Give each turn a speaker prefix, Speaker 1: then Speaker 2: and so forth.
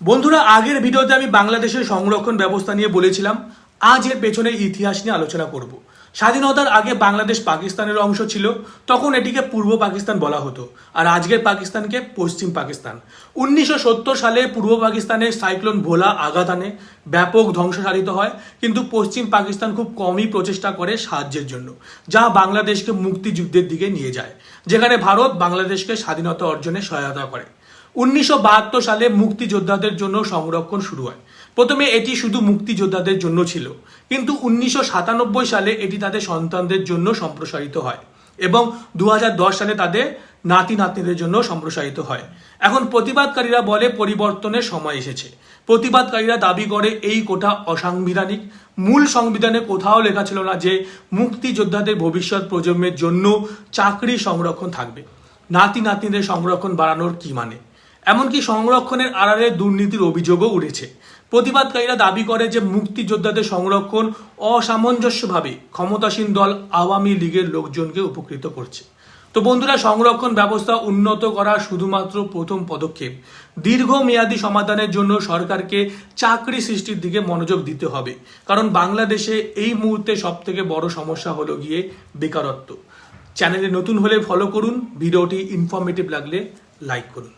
Speaker 1: বন্ধুরা, আগের ভিডিওতে আমি বাংলাদেশের সংরক্ষণ ব্যবস্থা নিয়ে বলেছিলাম। আজ এর পেছনের ইতিহাস নিয়ে আলোচনা করব। স্বাধীনতার আগে বাংলাদেশ পাকিস্তানের অংশ ছিল, তখন এটিকে পূর্ব পাকিস্তান বলা হতো, আর আজকের পাকিস্তানকে পশ্চিম পাকিস্তান। 1970 সালে পূর্ব পাকিস্তানে সাইক্লোন ভোলা আঘাত আনে, ব্যাপক ধ্বংস সাধিত হয়, কিন্তু পশ্চিম পাকিস্তান খুব কমই প্রচেষ্টা করে সাহায্যের জন্য, যা বাংলাদেশকে মুক্তিযুদ্ধের দিকে নিয়ে যায়, যেখানে ভারত বাংলাদেশকে স্বাধীনতা অর্জনে সহায়তা করে। 1972 সালে মুক্তিযোদ্ধাদের জন্য সংরক্ষণ শুরু হয়। প্রথমে এটি শুধু মুক্তিযোদ্ধাদের জন্য ছিল, কিন্তু 1997 সালে এটি তাদের সন্তানদের জন্য সম্প্রসারিত হয় এবং 2010 সালে তাদের নাতি নাতনিদের জন্য সম্প্রসারিত হয়। এখন প্রতিবাদকারীরা বলে পরিবর্তনের সময় এসেছে। প্রতিবাদকারীরা দাবি করে এই কোটা অসাংবিধানিক। মূল সংবিধানে কোথাও লেখা ছিল না যে মুক্তিযোদ্ধাদের ভবিষ্যৎ প্রজন্মের জন্য চাকরি সংরক্ষণ থাকবে। নাতি নাতনিদের সংরক্ষণ বাড়ানোর কি মানে? এমনকি সংরক্ষণের আড়ালে দুর্নীতির অভিযোগও উঠেছে। প্রতিবাদকারীরা দাবি করে যে মুক্তিযোদ্ধাদের সংরক্ষণ অসামঞ্জস্যভাবে ক্ষমতাসীন দল আওয়ামী লীগের লোকজনকে উপকৃত করছে। তো বন্ধুরা, সংরক্ষণ ব্যবস্থা উন্নত করা শুধুমাত্র প্রথম পদক্ষেপ। দীর্ঘমেয়াদী সমাধানের জন্য সরকারকে চাকরি সৃষ্টির দিকে মনোযোগ দিতে হবে, কারণ বাংলাদেশে এই মুহূর্তে সবথেকে বড় সমস্যা হলো গিয়ে বেকারত্ব। চ্যানেলে নতুন হলে ফলো করুন, ভিডিওটি ইনফরমেটিভ লাগলে লাইক করুন।